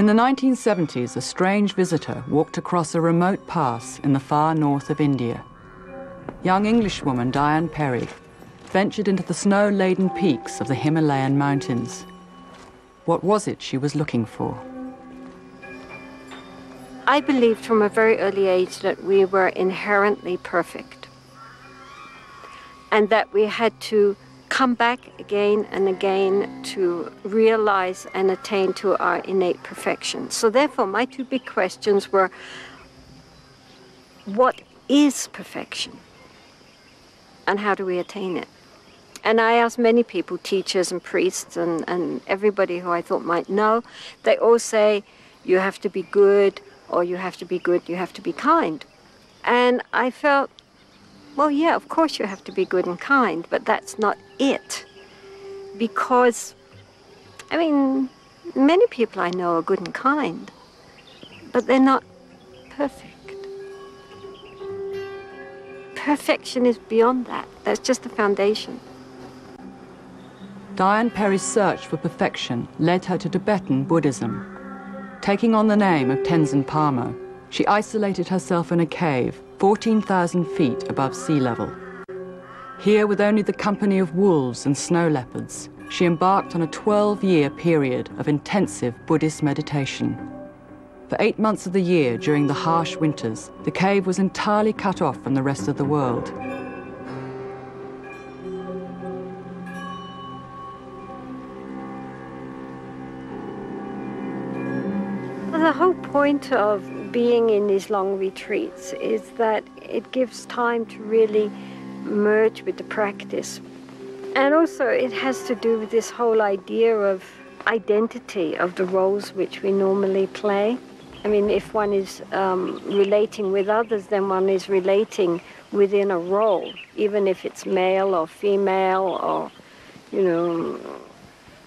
In the 1970s, a strange visitor walked across a remote pass in the far north of India. Young Englishwoman Diane Peri ventured into the snow-laden peaks of the Himalayan mountains. What was it she was looking for? I believed from a very early age that we were inherently perfect and that we had to come back again and again to realize and attain to our innate perfection. So therefore, my two big questions were, what is perfection? And how do we attain it? And I asked many people, teachers and priests and everybody who I thought might know. They all say, you have to be good, or you have to be good, you have to be kind. And I felt, well, yeah, of course you have to be good and kind, but that's not it. Because, I mean, many people I know are good and kind, but they're not perfect. Perfection is beyond that. That's just the foundation. Diane Peri's search for perfection led her to Tibetan Buddhism. Taking on the name of Tenzin Palmo, she isolated herself in a cave 14,000 feet above sea level. Here, with only the company of wolves and snow leopards, she embarked on a 12-year period of intensive Buddhist meditation. For 8 months of the year during the harsh winters, the cave was entirely cut off from the rest of the world. The whole point of being in these long retreats is that it gives time to really merge with the practice. And also it has to do with this whole idea of identity of the roles which we normally play. I mean, if one is relating with others, then one is relating within a role, even if it's male or female or, you know,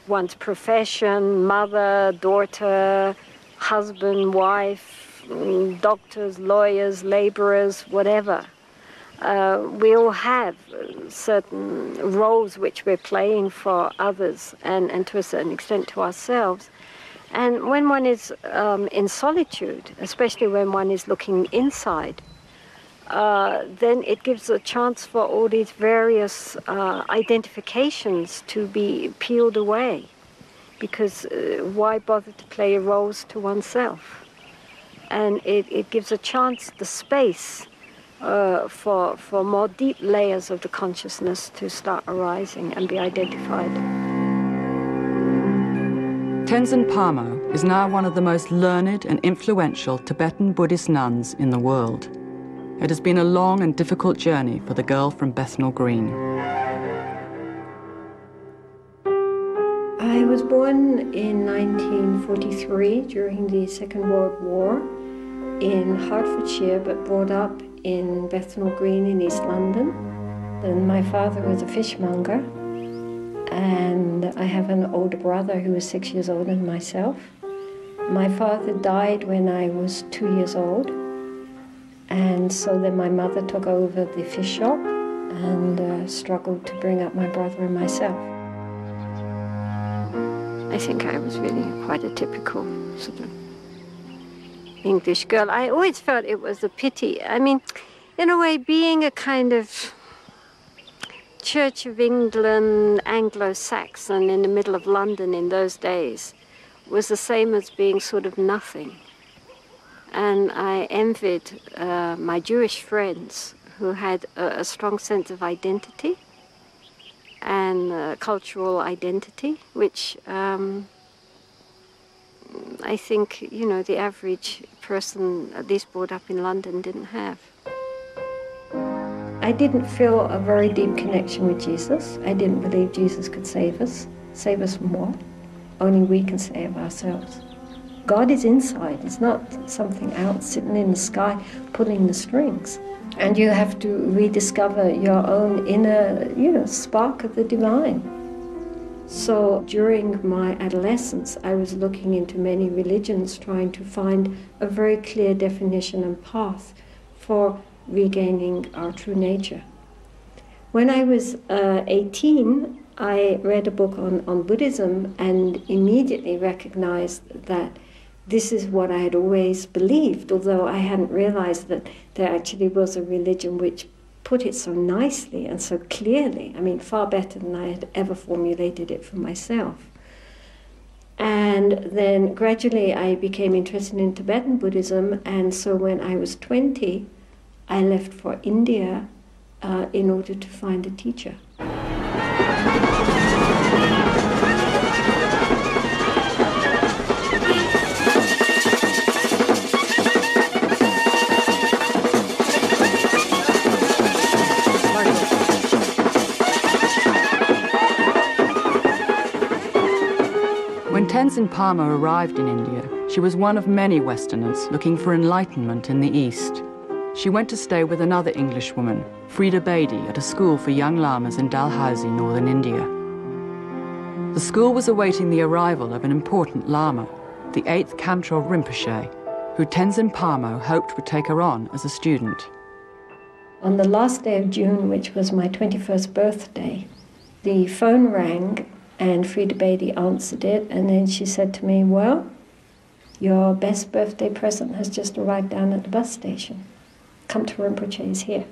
one's profession, mother, daughter, husband, wife, doctors, lawyers, laborers, whatever. We all have certain roles which we're playing for others and to a certain extent to ourselves. And when one is in solitude, especially when one is looking inside, then it gives a chance for all these various identifications to be peeled away. Because why bother to play roles to oneself? And it gives a chance, the space, for more deep layers of the consciousness to start arising and be identified. Tenzin Palmo is now one of the most learned and influential Tibetan Buddhist nuns in the world. It has been a long and difficult journey for the girl from Bethnal Green. I was born in 1943 during the Second World War in Hertfordshire, but brought up in Bethnal Green in East London. Then my father was a fishmonger, and I have an older brother who was 6 years older than myself. My father died when I was 2 years old, and so then my mother took over the fish shop and struggled to bring up my brother and myself. I think I was really quite a typical sort of English girl. I always felt it was a pity. I mean, in a way, being a kind of Church of England Anglo-Saxon in the middle of London in those days was the same as being sort of nothing. And I envied my Jewish friends who had a strong sense of identity and cultural identity, which I think, you know, the average person, at least brought up in London, didn't have. I didn't feel a very deep connection with Jesus. I didn't believe Jesus could save us. Save us from what? Only we can save ourselves. God is inside. It's not something out sitting in the sky pulling the strings. And you have to rediscover your own inner, you know, spark of the divine. So during my adolescence, I was looking into many religions, trying to find a very clear definition and path for regaining our true nature. When I was 18, I read a book on Buddhism and immediately recognized that this is what I had always believed, although I hadn't realized that there actually was a religion which put it so nicely and so clearly. I mean, far better than I had ever formulated it for myself. And then gradually I became interested in Tibetan Buddhism, and so when I was 20, I left for India in order to find a teacher. When Tenzin Palmo arrived in India, she was one of many Westerners looking for enlightenment in the East. She went to stay with another Englishwoman, Frida Bedi, at a school for young lamas in Dalhousie, northern India. The school was awaiting the arrival of an important lama, the 8th Kamtrul Rinpoche, who Tenzin Palmo hoped would take her on as a student. On the last day of June, which was my 21st birthday, the phone rang and Frida Bedi answered it, and then she said to me, well, your best birthday present has just arrived down at the bus station. Kamtrul Rinpoche is here.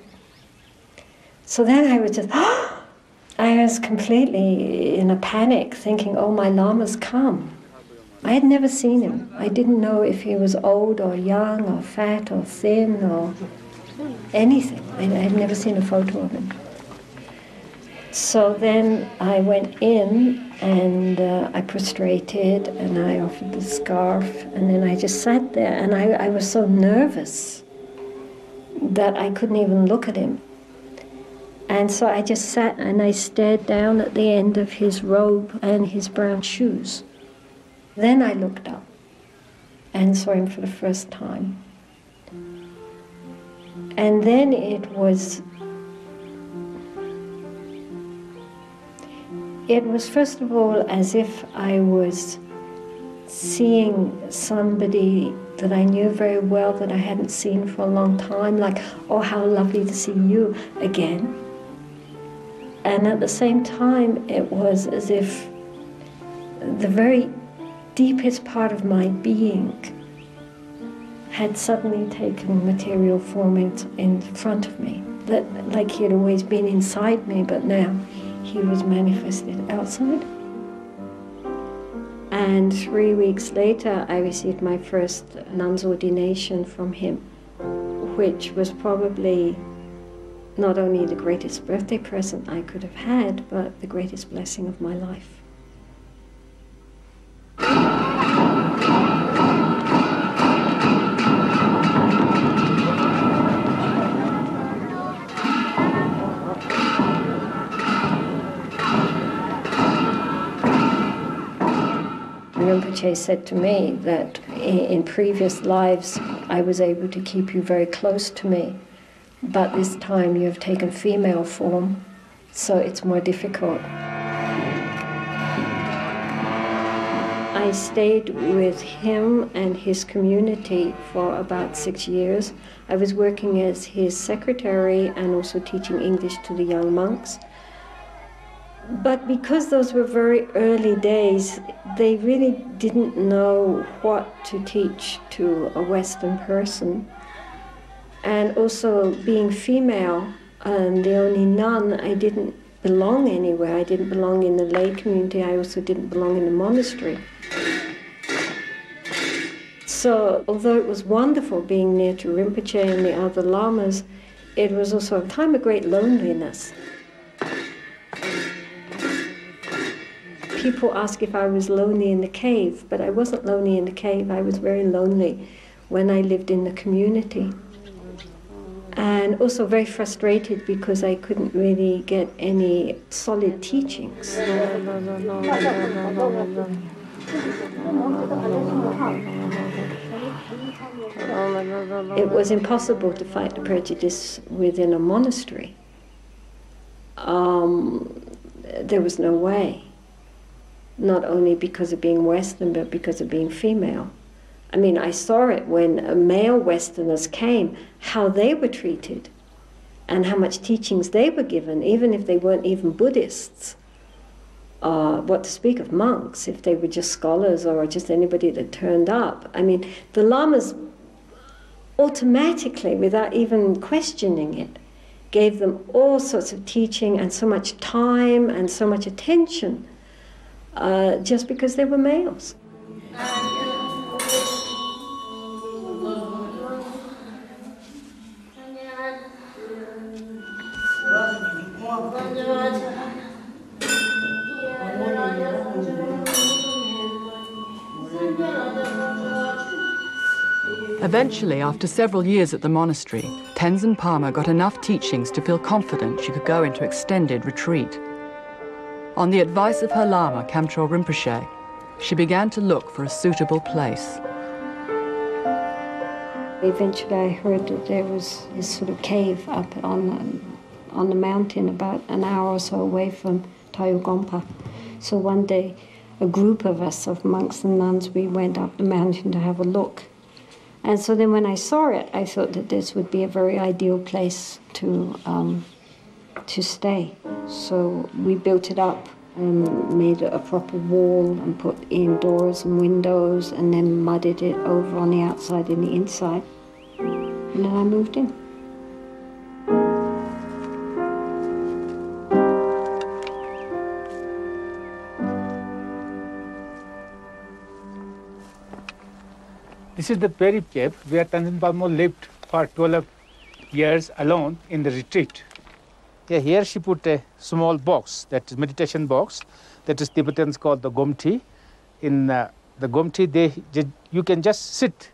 So then I was just, I was completely in a panic, thinking, oh, my lama's come. I had never seen him. I didn't know if he was old or young or fat or thin or anything. I had never seen a photo of him. So then I went in and I prostrated and I offered the scarf, and then I just sat there, and I was so nervous that I couldn't even look at him. And so I just sat and I stared down at the end of his robe and his brown shoes. Then I looked up and saw him for the first time. And then it was first of all as if I was seeing somebody that I knew very well that I hadn't seen for a long time, like, oh, how lovely to see you again. And at the same time, it was as if the very deepest part of my being had suddenly taken material form in front of me, that like he had always been inside me, but now he was manifested outside. And 3 weeks later, I received my first nun's ordination from him, which was probably not only the greatest birthday present I could have had, but the greatest blessing of my life. Rinpoche said to me that in previous lives I was able to keep you very close to me, but this time you have taken female form, so it's more difficult. I stayed with him and his community for about 6 years. I was working as his secretary and also teaching English to the young monks. But because those were very early days, they really didn't know what to teach to a Western person. And also being female and the only nun, I didn't belong anywhere. I didn't belong in the lay community. I also didn't belong in the monastery. So although it was wonderful being near to Rinpoche and the other lamas, it was also a time of great loneliness. People ask if I was lonely in the cave, but I wasn't lonely in the cave. I was very lonely when I lived in the community. And also very frustrated because I couldn't really get any solid teachings. It was impossible to fight the prejudice within a monastery. There was no way. Not only because of being Western, but because of being female. I mean, I saw it when male Westerners came, how they were treated and how much teachings they were given, even if they weren't even Buddhists. what to speak of monks, if they were just scholars or just anybody that turned up. I mean, the lamas automatically, without even questioning it, gave them all sorts of teaching and so much time and so much attention just because they were males. Eventually, after several years at the monastery, Tenzin Palmo got enough teachings to feel confident she could go into extended retreat. On the advice of her Lama, Kamtrul Rinpoche, she began to look for a suitable place. Eventually I heard that there was this sort of cave up on the mountain about an hour or so away from Tayugompa. So one day, a group of us, of monks and nuns, we went up the mountain to have a look. And so then when I saw it, I thought that this would be a very ideal place to stay. So we built it up and made a proper wall and put in doors and windows and then mudded it over on the outside and the inside. And then I moved in. This is the Peri Cave where Tenzin Palmo lived for 12 years alone in the retreat. Yeah, here she put a small box, that is meditation box, that is Tibetans called the Gomti. In the Gomti, you can just sit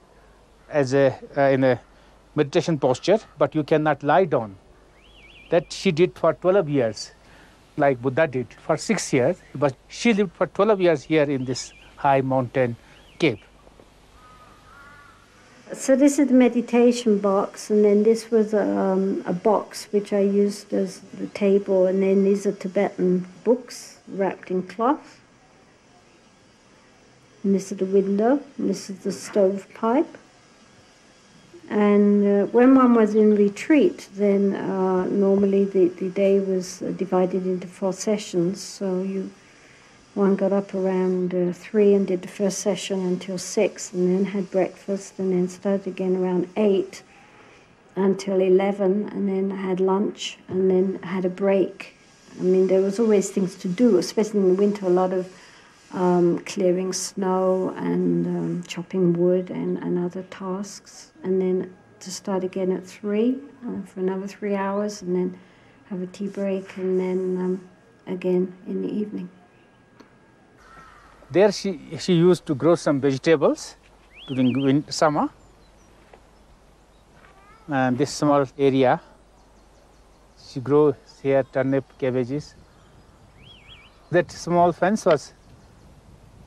as in a meditation posture, but you cannot lie down. That she did for 12 years, like Buddha did for 6 years, but she lived for 12 years here in this high mountain cave. So this is the meditation box, and then this was a box which I used as the table, and then these are Tibetan books wrapped in cloth. And this is the window, and this is the stovepipe. And when one was in retreat, then normally the day was divided into 4 sessions, so one got up around 3 and did the first session until 6, and then had breakfast, and then started again around 8 until 11, and then had lunch, and then had a break. I mean, there was always things to do, especially in the winter, a lot of clearing snow and chopping wood and other tasks, and then to start again at 3 for another 3 hours, and then have a tea break, and then again in the evening. There she used to grow some vegetables during summer. And this small area, she grew here turnip, cabbages. That small fence was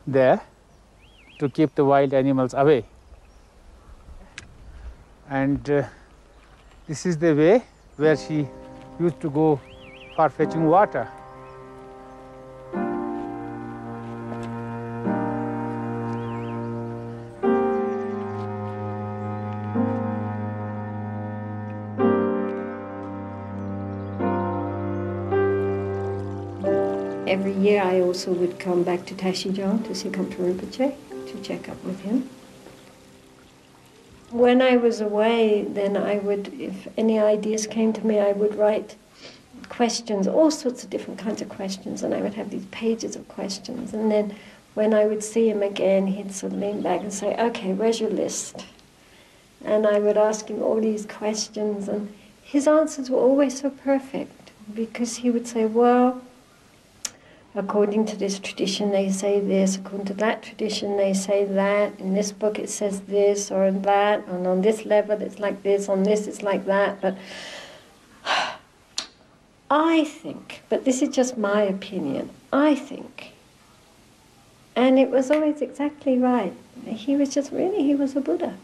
there to keep the wild animals away. And this is the way where she used to go for fetching water. Every year I also would come back to Tashijan to see Kamtrul Rinpoche to check up with him. When I was away, then I would, if any ideas came to me, I would write questions, all sorts of different kinds of questions, and I would have these pages of questions. And then when I would see him again, he'd sort of lean back and say, okay, where's your list? And I would ask him all these questions, and his answers were always so perfect, because he would say, well, according to this tradition, they say this. According to that tradition, they say that. In this book, it says this or that. And on this level, it's like this. On this, it's like that. But I think, but this is just my opinion, I think, and it was always exactly right. He was just really, he was a Buddha.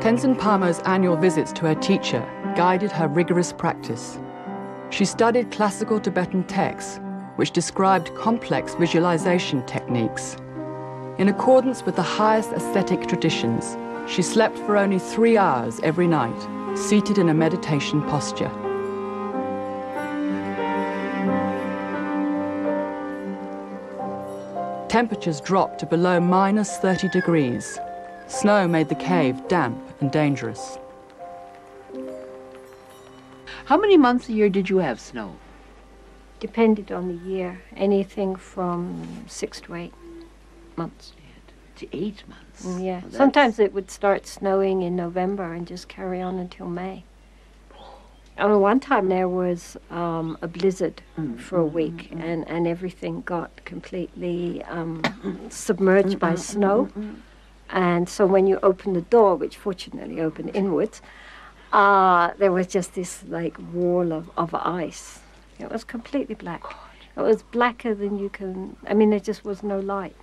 Tenzin Palmo's annual visits to her teacher guided her rigorous practice. She studied classical Tibetan texts, which described complex visualization techniques. In accordance with the highest aesthetic traditions, she slept for only 3 hours every night, seated in a meditation posture. Temperatures dropped to below -30 degrees. Snow made the cave damp and dangerous. How many months a year did you have snow? Depended on the year, anything from 6 to 8 months. To 8 months? Yeah. Well, Sometimes it would start snowing in November and just carry on until May. And one time there was a blizzard for a week, and everything got completely submerged by snow. And so when you opened the door, which fortunately opened inwards, there was just this like wall of ice. It was completely black. It was blacker than you can, I mean, there just was no light.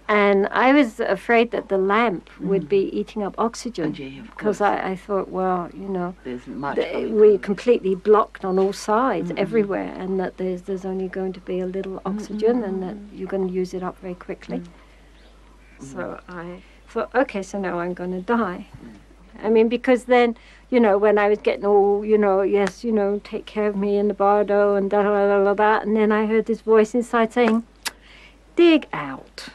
And I was afraid that the lamp would be eating up oxygen, because I thought, well, you know, we're completely blocked on all sides, everywhere, and that there's only going to be a little oxygen, and that you're going to use it up very quickly. So I thought, okay, so now I'm going to die. I mean, because then, you know, when I was getting all, you know, yes, you know, take care of me in the bardo and da da da da da, and then I heard this voice inside saying, dig out.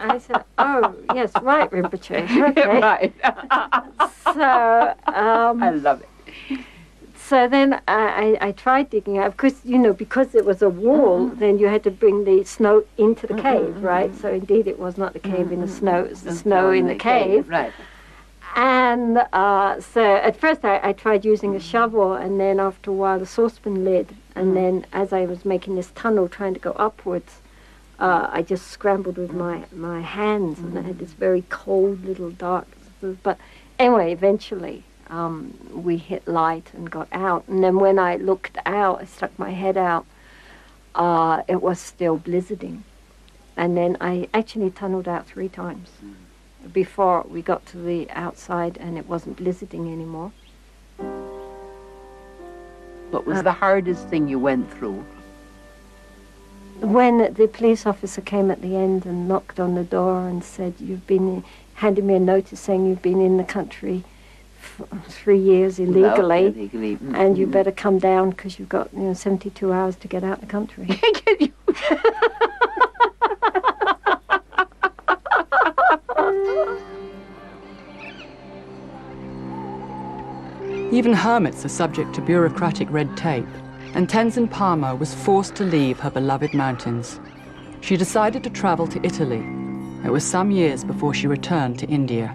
I said, oh, yes, right, Rinpoche. Okay. Right. So, I love it. So then I tried digging out. Of course, you know, because it was a wall, then you had to bring the snow into the cave, right? So indeed it was not the cave in the snow, it was the snow in the cave. Right. And so at first I tried using a shovel, and then after a while the saucepan lid. And then as I was making this tunnel trying to go upwards, I just scrambled with my hands, and I had this very cold little dark, but anyway, eventually we hit light and got out. And then when I looked out, I stuck my head out, it was still blizzarding. And then I actually tunneled out 3 times before we got to the outside, and it wasn't blizzarding anymore. What was the hardest thing you went through? When the police officer came at the end and knocked on the door and said, handed me a notice saying you've been in the country for 3 years illegally, and you better come down because you've got 72 hours to get out of the country. Even hermits are subject to bureaucratic red tape, and Tenzin Palmo was forced to leave her beloved mountains. She decided to travel to Italy. It was some years before she returned to India.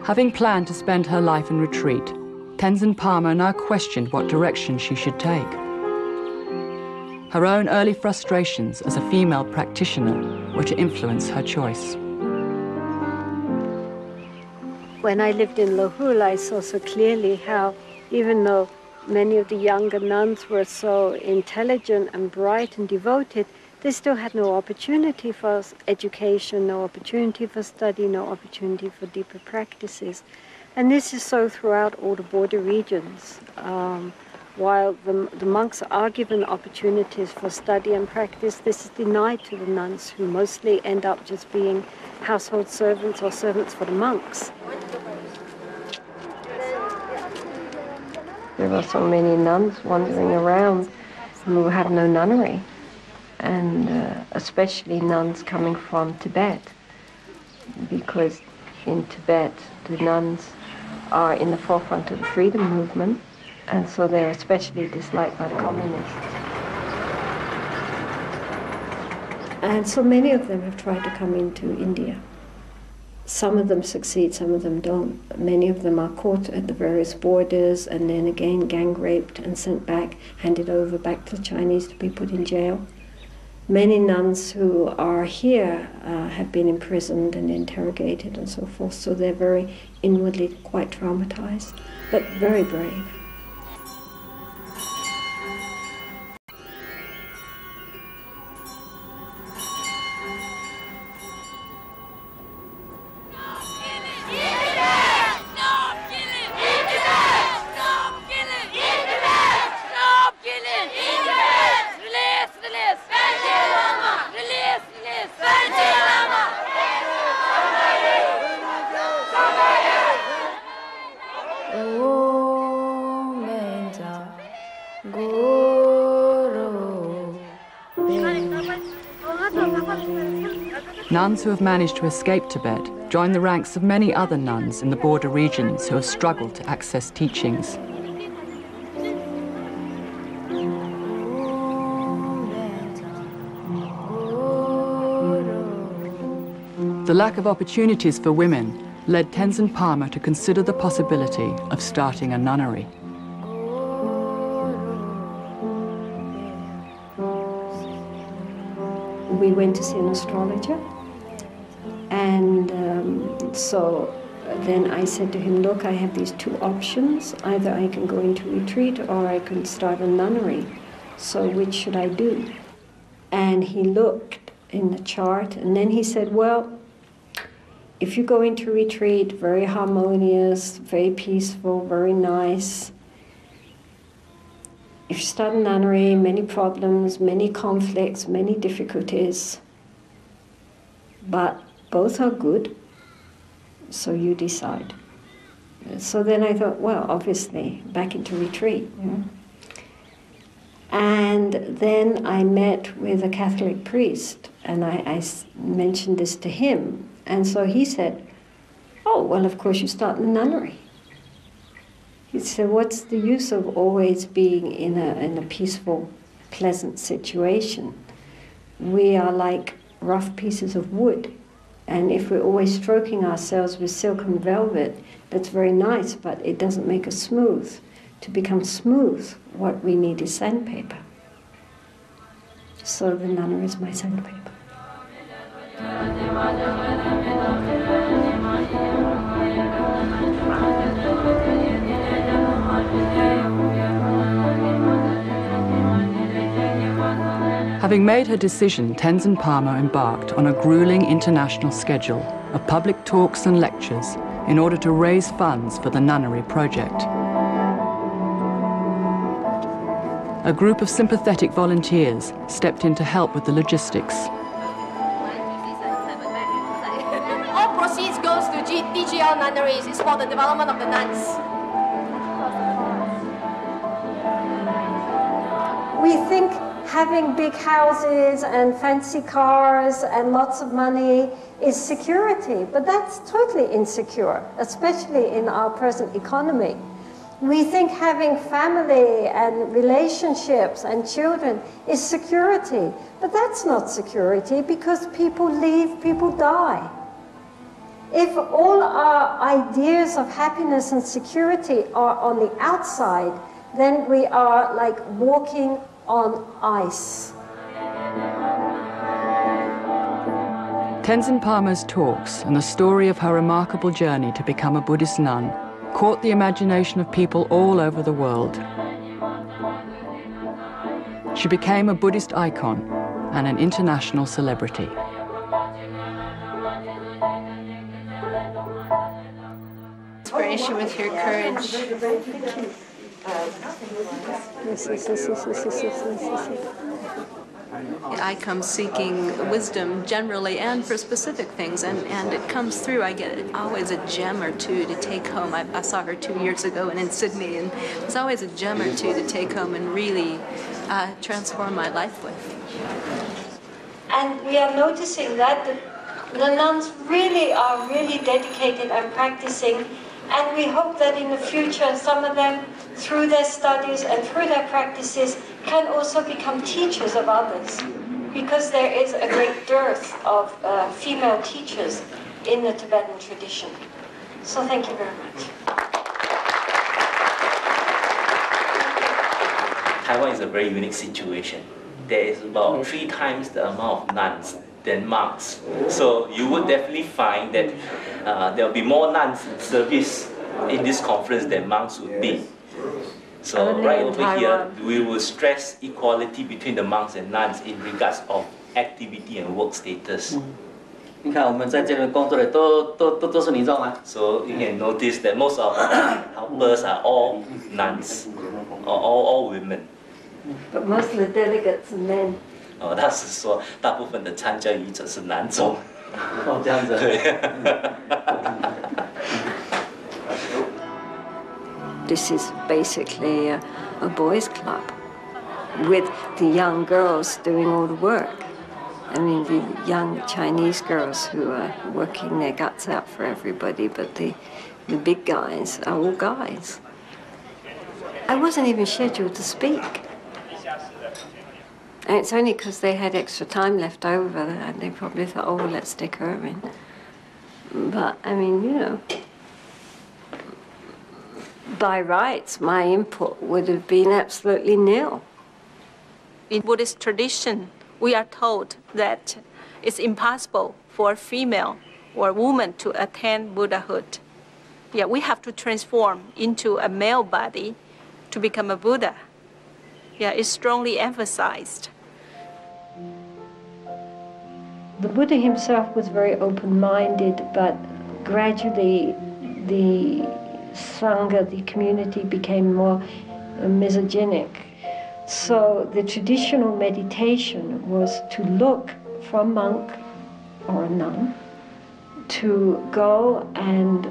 Having planned to spend her life in retreat, Tenzin Palmo now questioned what direction she should take. Her own early frustrations as a female practitioner were to influence her choice. When I lived in Lahul, I saw so clearly how, even though many of the younger nuns were so intelligent and bright and devoted, they still had no opportunity for education, no opportunity for study, no opportunity for deeper practices. And this is so throughout all the border regions. While the monks are given opportunities for study and practice, this is denied to the nuns, who mostly end up just being household servants or servants for the monks. There are so many nuns wandering around who have no nunnery, and especially nuns coming from Tibet, because in Tibet the nuns are in the forefront of the freedom movement, and so they're especially disliked by the communists. And so many of them have tried to come into India. Some of them succeed, some of them don't. Many of them are caught at the various borders and then again gang raped and sent back, handed over back to the Chinese to be put in jail. Many nuns who are here have been imprisoned and interrogated and so forth, so they're very inwardly quite traumatized, but very brave. Nuns who have managed to escape Tibet join the ranks of many other nuns in the border regions who have struggled to access teachings. The lack of opportunities for women led Tenzin Palmo to consider the possibility of starting a nunnery. We went to see an astrologer, and so then I said to him, look, I have these two options. Either I can go into retreat or I can start a nunnery. So which should I do? And he looked in the chart, and then he said, well, if you go into retreat, very harmonious, very peaceful, very nice. If you start a nunnery, many problems, many conflicts, many difficulties. But both are good, so you decide. So then I thought, well, obviously, back into retreat. Yeah. And then I met with a Catholic priest, and I mentioned this to him. And so he said, oh, well, of course, you start in a nunnery. He said, what's the use of always being in a peaceful, pleasant situation? We are like rough pieces of wood. And if we're always stroking ourselves with silk and velvet, that's very nice, but it doesn't make us smooth. To become smooth, what we need is sandpaper. So the nunnery is my sandpaper. Having made her decision, Tenzin Palmo embarked on a grueling international schedule of public talks and lectures in order to raise funds for the nunnery project. A group of sympathetic volunteers stepped in to help with the logistics. All proceeds goes to DGL nunneries. It's for the development of the nuns. We think having big houses and fancy cars and lots of money is security, but that's totally insecure, especially in our present economy. We think having family and relationships and children is security, but that's not security because people leave, people die. If all our ideas of happiness and security are on the outside, then we are like walking on ice. Tenzin Palmo's talks and the story of her remarkable journey to become a Buddhist nun caught the imagination of people all over the world. She became a Buddhist icon and an international celebrity. Inspiration with your courage. I come seeking wisdom generally and for specific things, and it comes through. I get always a gem or two to take home. I saw her 2 years ago in Sydney, and there's always a gem or two to take home and really transform my life with. And we are noticing that the nuns really are really dedicated and practicing, and we hope that in the future some of them, through their studies and through their practices, can also become teachers of others, because there is a great dearth of female teachers in the Tibetan tradition. So thank you very much. Taiwan is a very unique situation. There is about 3 times the amount of nuns than monks. So you would definitely find that there will be more nuns in service in this conference than monks would be. So right over here, we will stress equality between the monks and nuns in regards of activity and work status. 你看我们在这边工作的都是民众啊。 So you can notice that most of helpers are all nuns, or all women. But most of the delegates are men. 他是说大部分的参加语者是男众。这样子。对。This is basically a boys' club with the young girls doing all the work. I mean, the young Chinese girls who are working their guts out for everybody, but the big guys are all guys. I wasn't even scheduled to speak. And it's only because they had extra time left over and they probably thought, oh, let's stick her in. But, I mean, you know, by rights, my input would have been absolutely nil. In Buddhist tradition, we are told that it's impossible for a female or a woman to attain Buddhahood. Yeah, we have to transform into a male body to become a Buddha. Yeah, it's strongly emphasized. The Buddha himself was very open-minded, but gradually the Sangha, the community, became more misogynic. So the traditional meditation was to look for a monk or a nun, to go and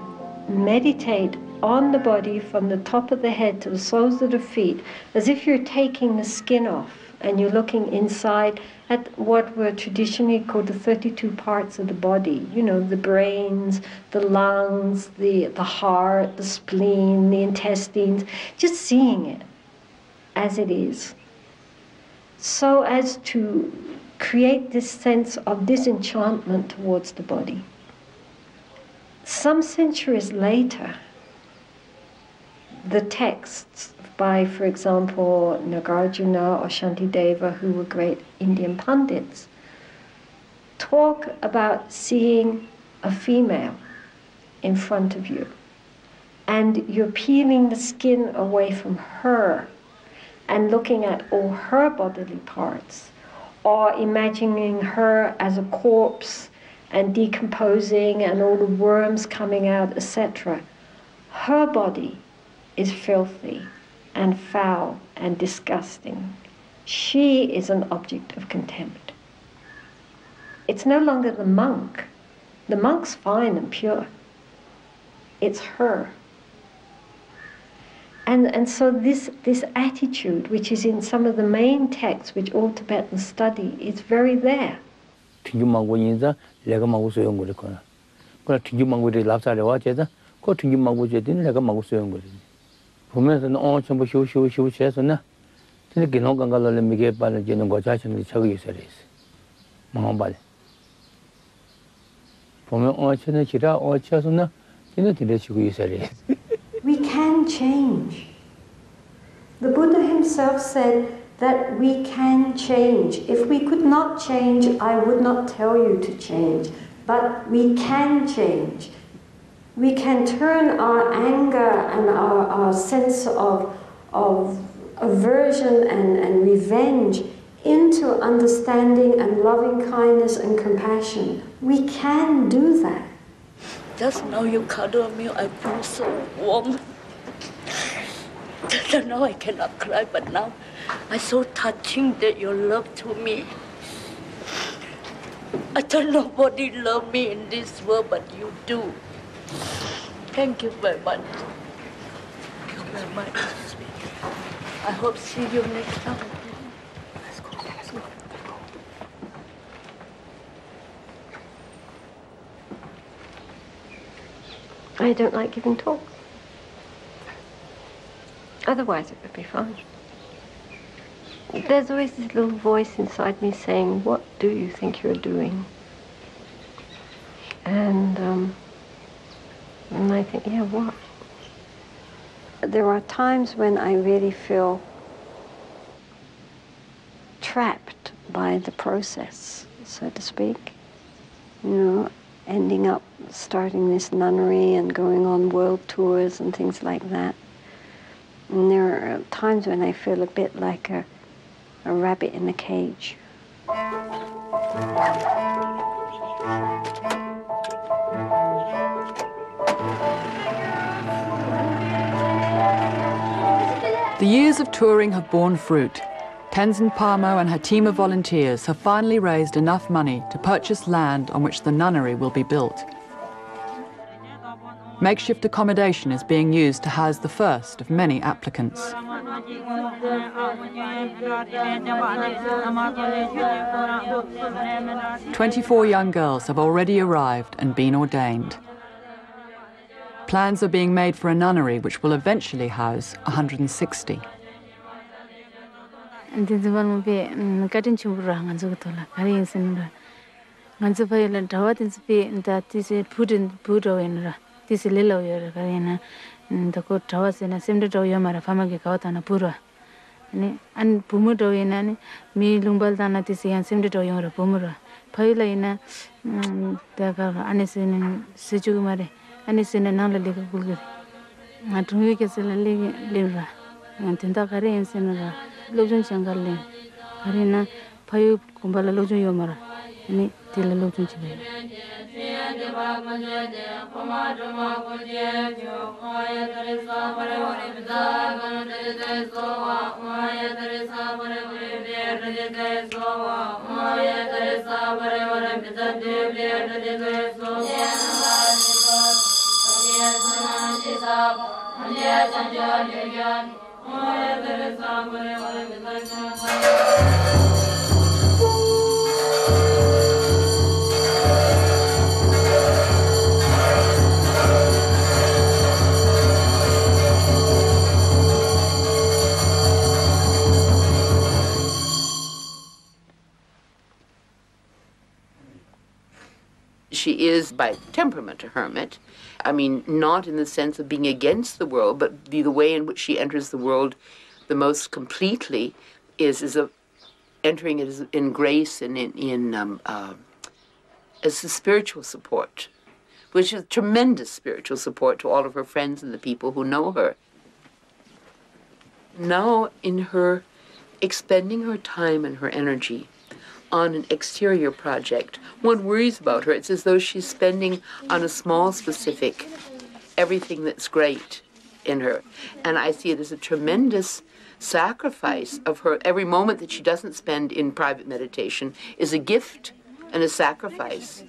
meditate on the body from the top of the head to the soles of the feet, as if you're taking the skin off and you're looking inside at what were traditionally called the 32 parts of the body. You know, the brains, the lungs, the heart, the spleen, the intestines, just seeing it as it is, so as to create this sense of disenchantment towards the body. Some centuries later, the texts by, for example, Nagarjuna or Shantideva, who were great Indian pundits, talk about seeing a female in front of you, and you're peeling the skin away from her and looking at all her bodily parts, or imagining her as a corpse and decomposing and all the worms coming out, etc. Her body is filthy and foul and disgusting. She is an object of contempt. It's no longer the monk. The monk's fine and pure. It's her. And so this attitude, which is in some of the main texts which all Tibetans study, is very there. We can change. The Buddha himself said that we can change. If we could not change, I would not tell you to change. But we can change. We can turn our anger and our sense of aversion and revenge into understanding and loving kindness and compassion. We can do that. Just now you cuddle me, I feel so warm. Just now I cannot cry, but now it's so touching that your love to me. I don't know nobody love me in this world, but you do. Thank you very much. Thank you very much. I hope to see you next time. Let's go. I don't like giving talks. Otherwise it would be fine. There's always this little voice inside me saying, what do you think you're doing? And I think, yeah, what? There are times when I really feel trapped by the process, so to speak. You know, ending up starting this nunnery and going on world tours and things like that. And there are times when I feel a bit like a rabbit in a cage. The years of touring have borne fruit. Tenzin Palmo and her team of volunteers have finally raised enough money to purchase land on which the nunnery will be built. Makeshift accommodation is being used to house the first of many applicants. 24 young girls have already arrived and been ordained. Plans are being made for a nunnery which will eventually house 160. An pumudo ina mi lungbal dana tisi an simde do yora pumura paila ina daga anisin sejumare anisin nala liga bulgari atumi ke sela liga antinda kare insinara lojun changalle karina payu kumbala lojun yomara ani tila lojun chibe She is, by temperament, a hermit. I mean, not in the sense of being against the world, but the way in which she enters the world the most completely is entering it in grace and as a spiritual support, which is tremendous spiritual support to all of her friends and the people who know her. Now, in her expending her time and her energy on an exterior project, one worries about her. It's as though she's spending on a small, specific, everything that's great in her. And I see it as a tremendous sacrifice of her. Every moment that she doesn't spend in private meditation is a gift and a sacrifice.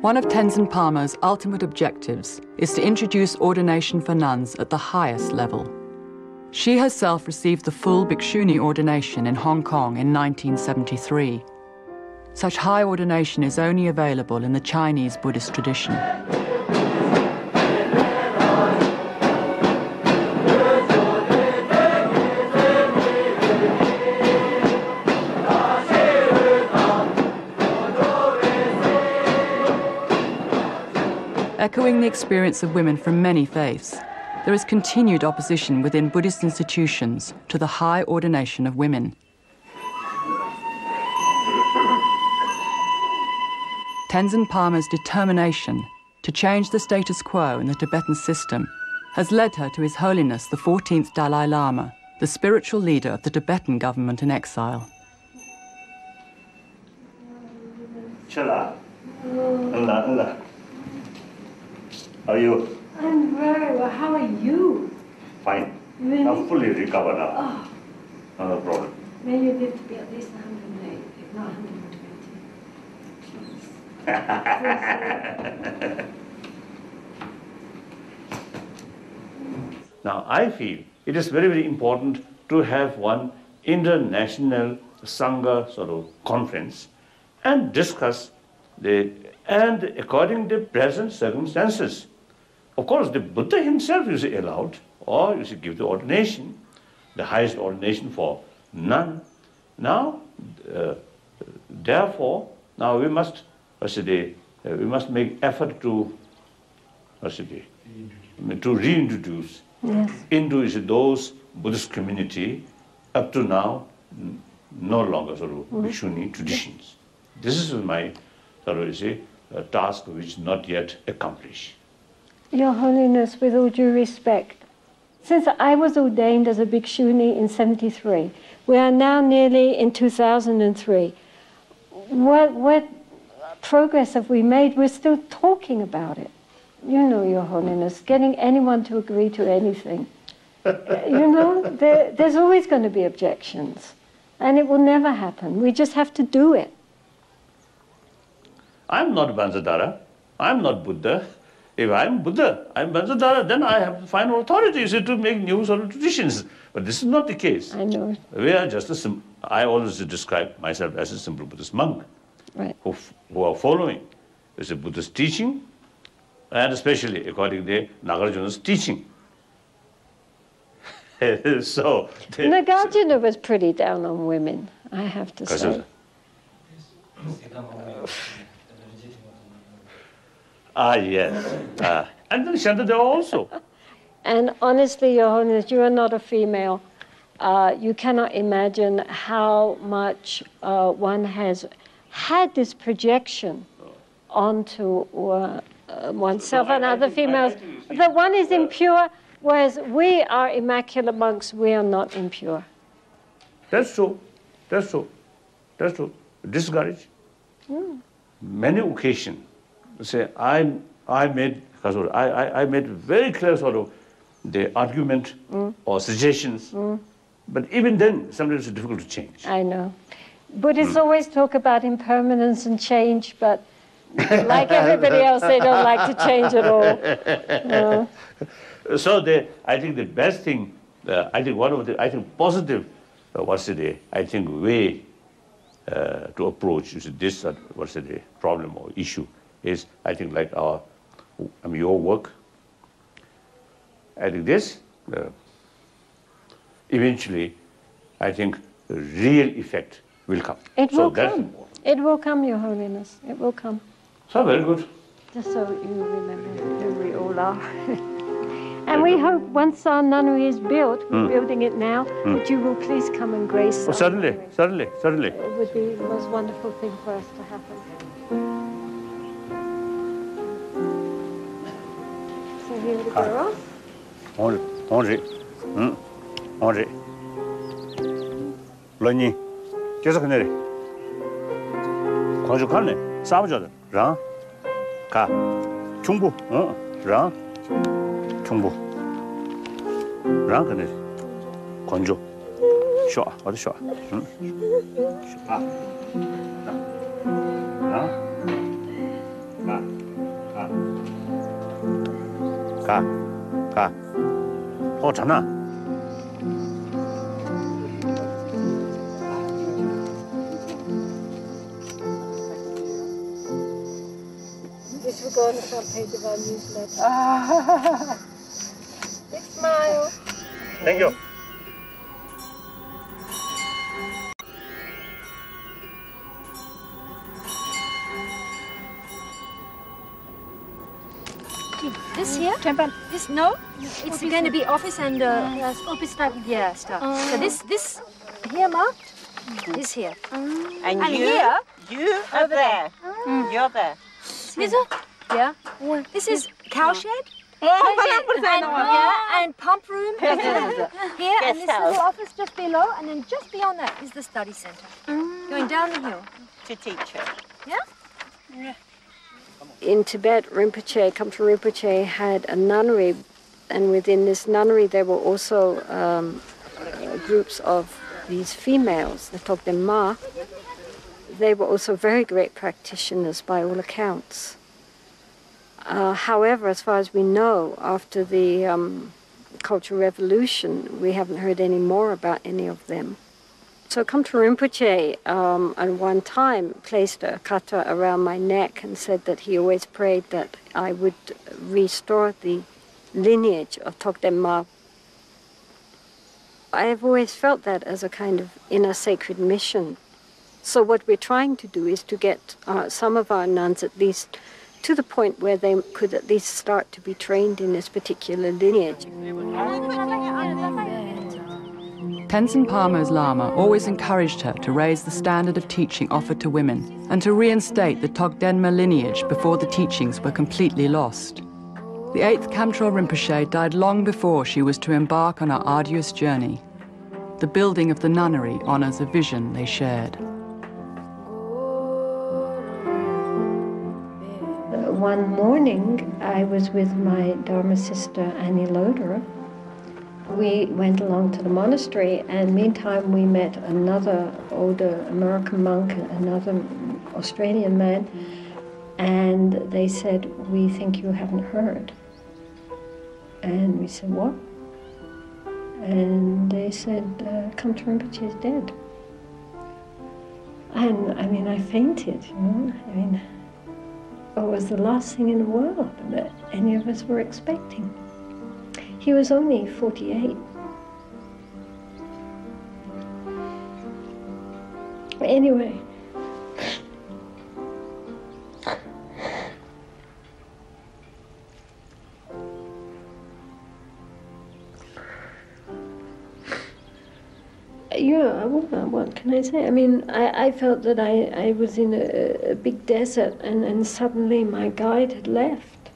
One of Tenzin Palmo's ultimate objectives is to introduce ordination for nuns at the highest level. She herself received the full Bhikshuni ordination in Hong Kong in 1973. Such high ordination is only available in the Chinese Buddhist tradition. Echoing the experience of women from many faiths, there is continued opposition within Buddhist institutions to the high ordination of women. Tenzin Palmo's determination to change the status quo in the Tibetan system has led her to His Holiness the 14th Dalai Lama, the spiritual leader of the Tibetan government in exile. Chala. Allah. How are you? I'm very well. How are you? Fine. Really? I'm fully recovered now. Oh. No problem. May you live to be at least 108, if not 120. Now, I feel it is very, very important to have one international Sangha sort of conference and discuss and according to the present circumstances. Of course, the Buddha himself is allowed, or you should give the ordination, the highest ordination for nun. Now, therefore, now we must make effort to reintroduce into those Buddhist community up to now no longer sort of Bhikshuni traditions. This is my task which is not yet accomplished. Your Holiness, with all due respect, since I was ordained as a Bhikshuni in 73, we are now nearly in 2003. What progress have we made? We're still talking about it. You know, Your Holiness, getting anyone to agree to anything. You know, there's always going to be objections, and it will never happen. We just have to do it. I'm not Bansadara. I'm not Buddha. If I'm Buddha, I'm Bansadara, then I have final authority to make new sort of traditions. But this is not the case. I know. We are just I always describe myself as a simple Buddhist monk, right, who are following is a Buddhist teaching, and especially according to Nagarjuna's teaching. So Nagarjuna was pretty down on women, I have to say. Yes. And then Shantadeva also. And honestly, Your Holiness, you are not a female. You cannot imagine how much one has had this projection onto oneself and other females. That one is impure, whereas we are immaculate monks, we are not impure. That's true. That's true. That's true. Discouraged. Many occasions, say I made very clear sort of the argument or suggestions, but even then sometimes it's difficult to change. I know. Buddhists always talk about impermanence and change, but like everybody else, they don't like to change at all. So I think the best thing, I think one of the positive, way to approach this problem or issue is, I think, like your work. I think this eventually, I think, the real effect will come. It will come. It will come, Your Holiness. It will come. So very good. Just so you remember who we all are. And we hope once our nunnery is built, we're building it now, that you will please come and grace us. Certainly. It would be the most wonderful thing for us to happen. So here we go. Henri. Loni. 계속 내려. 광주 갈래. 싸우자들. 랑. 가. 중부. 랑. 중부. 랑 그네. 광주. 쉬어. 어디 쉬어. 쉬어. 가. 자나. This will go on the front page of our newsletter. Big smile. Thank you. This here? This no? It's going to be office and office stuff. Yeah, stuff. So this here marked. This here. And you here? You over there. You're there. Yeah. This is cowshed. And pump room. Here, and this little office just below, and then just beyond that is the study center. Going down the hill. To teach her. Yeah? Yeah. In Tibet, Kampa Rinpoche had a nunnery, and within this nunnery there were also groups of these females, the Tokden Ma. They were also very great practitioners by all accounts. However, as far as we know, after the Cultural Revolution, we haven't heard any more about any of them. So Kampa Rinpoche at one time placed a kata around my neck and said that he always prayed that I would restore the lineage of Tokden Ma. I have always felt that as a kind of inner sacred mission. So what we're trying to do is to get some of our nuns at least to the point where they could at least start to be trained in this particular lineage. Tenzin Palmo's Lama always encouraged her to raise the standard of teaching offered to women and to reinstate the Togdenma lineage before the teachings were completely lost. The 8th Kamtrul Rinpoche died long before she was to embark on her arduous journey. The building of the nunnery honors a vision they shared. One morning, I was with my Dharma sister, Annie Loder. We went along to the monastery, and meantime we met another older American monk, another Australian man, And they said, "We think you haven't heard." And we said, "What?" And they said, Kamta Rinpoche is dead. And I mean, I fainted, you know. I mean, it was the last thing in the world that any of us were expecting. He was only 48. Anyway, yeah, what can I say? I mean, I felt that I was in a big desert, and suddenly my guide had left,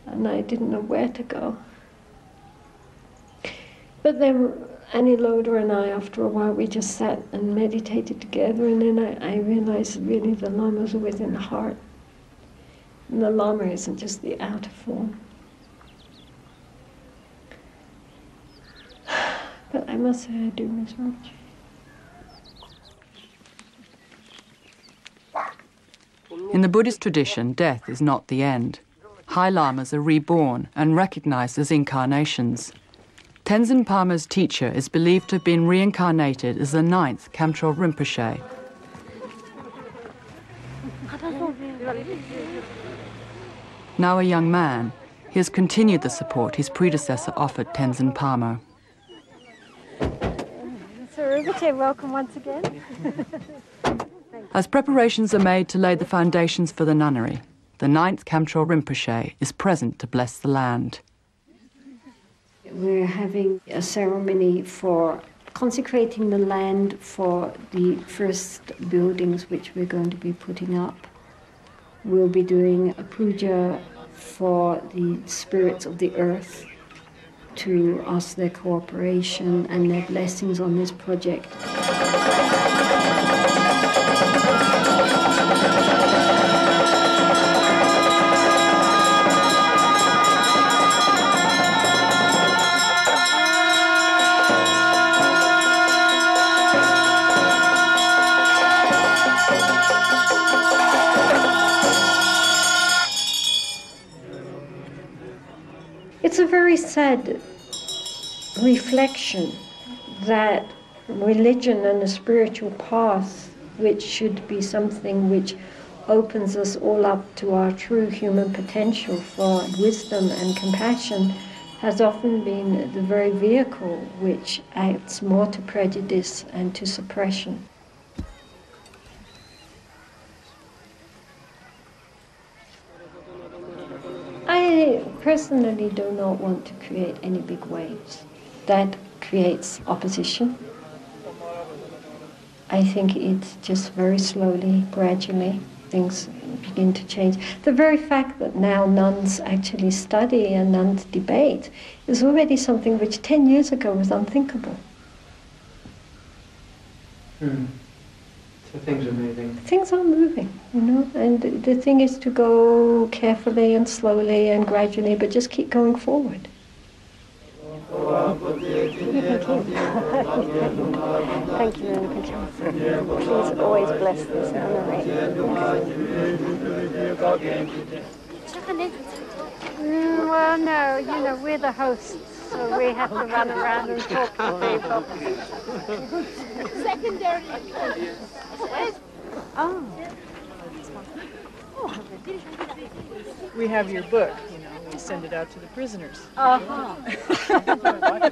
and I didn't know where to go. But then Annie Loader and I, after a while, we just sat and meditated together, and then I realized really the Lama's always in the heart. And the Lama isn't just the outer form. But I must say I do miss Rinpoche. In the Buddhist tradition, death is not the end. High Lamas are reborn and recognized as incarnations. Tenzin Palmo's teacher is believed to have been reincarnated as the 9th Kamtrul Rinpoche. Now a young man, he has continued the support his predecessor offered Tenzin Palmo. So Rinpoche, welcome once again. As preparations are made to lay the foundations for the nunnery, the 9th Kamtrul Rinpoche is present to bless the land. We're having a ceremony for consecrating the land for the first buildings which we're going to be putting up. We'll be doing a puja for the spirits of the earth to ask their cooperation and their blessings on this project. It's a very sad reflection that religion and the spiritual path, which should be something which opens us all up to our true human potential for wisdom and compassion, has often been the very vehicle which acts more to prejudice and to suppression. I personally do not want to create any big waves. That creates opposition. I think it's just very slowly, gradually, things begin to change. The very fact that now nuns actually study and nuns debate is already something which 10 years ago was unthinkable. So things are moving. Things are moving, you know, and the thing is to go carefully and slowly and gradually, but just keep going forward. Thank you, Rinpoche. Please always bless this nunnery. Well, no, you know, we're the hosts, so we have to run around and talk to people. Secondary. Oh. We have your book, you know, we send it out to the prisoners.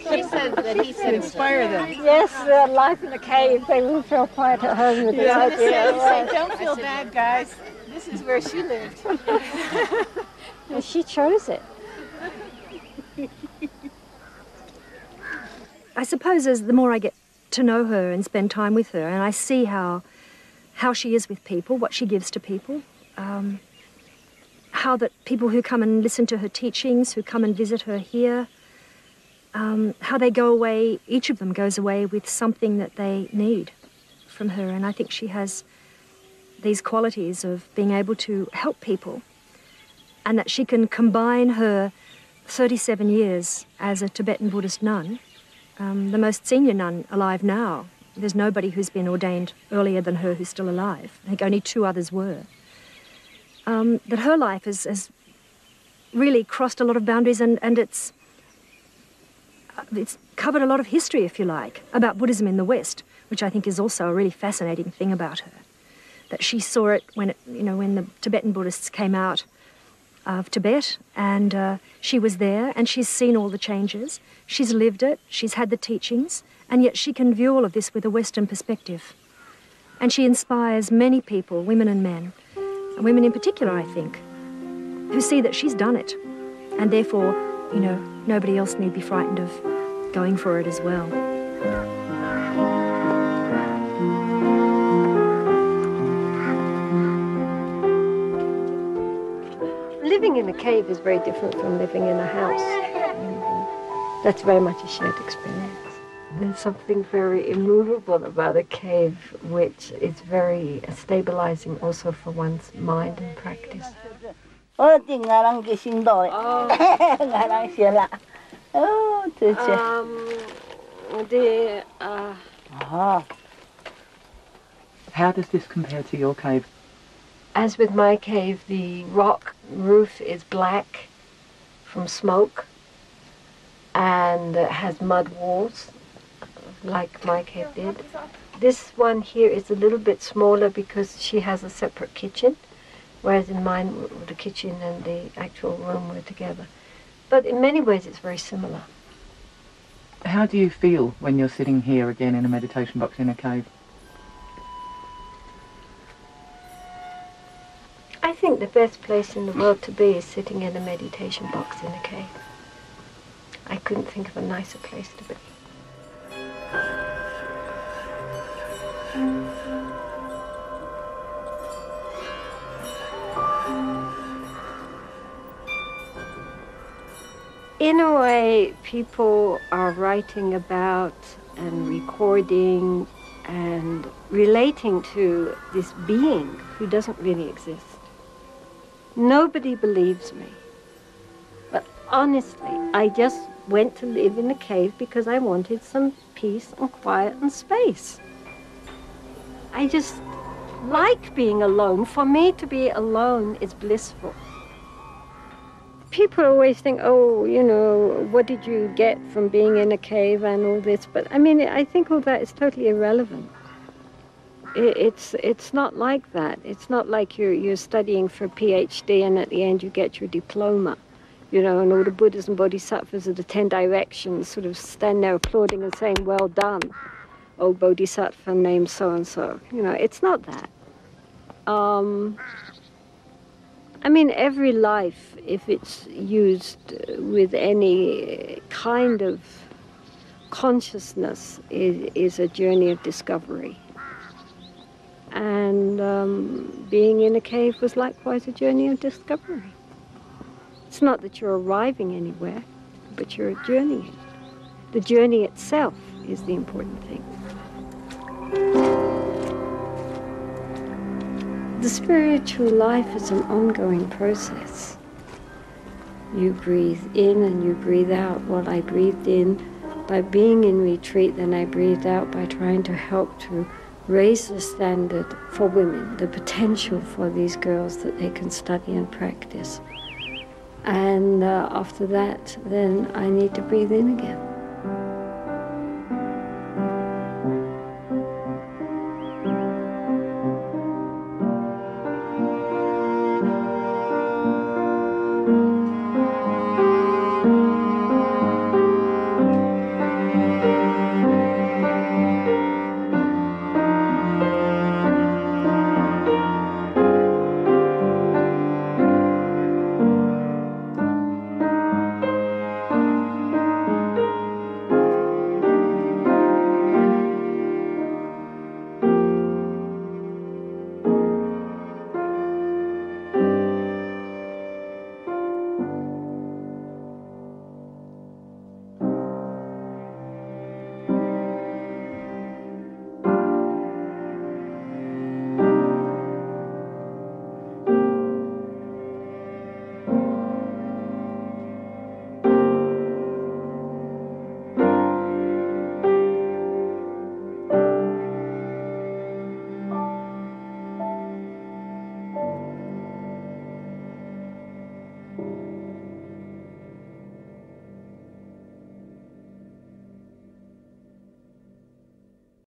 She said that he said inspire them. Yes, life in a cave, they will feel quite at home with this idea. Don't feel bad, guys. This is where she lived. Well, she chose it. I suppose as the more I get to know her and spend time with her, and I see how she is with people, what she gives to people, how that people who come and listen to her teachings, who come and visit her here, how they go away, each of them goes away with something that they need from her. And I think she has these qualities of being able to help people, and that she can combine her 37 years as a Tibetan Buddhist nun, the most senior nun alive now. There's nobody who's been ordained earlier than her who's still alive. I think only 2 others were. that her life has really crossed a lot of boundaries, and it's covered a lot of history, if you like, about Buddhism in the West, which I think is also a really fascinating thing about her. That she saw it when the Tibetan Buddhists came out of Tibet, and she was there, and she's seen all the changes. She's lived it, she's had the teachings, and yet she can view all of this with a Western perspective. And she inspires many people, women and men, and women in particular, I think, who see that she's done it, and therefore, nobody else need be frightened of going for it as well. Living in a cave is very different from living in a house. That's very much a shared experience. There's something very immovable about a cave, which is very stabilizing also for one's mind and practice. How does this compare to your cave? As with my cave, the rock roof is black from smoke and has mud walls, like my cave did. This one here is a little bit smaller because she has a separate kitchen, whereas in mine, the kitchen and the actual room were together. But in many ways, it's very similar. How do you feel when you're sitting here again in a meditation box in a cave? I think the best place in the world to be is sitting in a meditation box in a cave. I couldn't think of a nicer place to be. In a way, people are writing about and recording and relating to this being who doesn't really exist. Nobody believes me. But honestly, I just went to live in a cave because I wanted some peace and quiet and space. I just like being alone. For me, to be alone is blissful. People always think, oh, what did you get from being in a cave and all this? But I mean, I think all that is totally irrelevant. It's not like that. It's not like you're studying for a PhD and at the end you get your diploma, and all the Buddhas and Bodhisattvas of the 10 directions sort of stand there applauding and saying, well done, oh Bodhisattva named so-and-so. It's not that. I mean, every life, if it's used with any kind of consciousness, is a journey of discovery. And being in a cave was likewise a journey of discovery. It's not that you're arriving anywhere, but you're journeying. The journey itself is the important thing. The spiritual life is an ongoing process. You breathe in and you breathe out. Well, I breathed in by being in retreat, then I breathed out by trying to help to raise the standard for women, the potential for these girls that they can study and practice. And after that, then I need to breathe in again.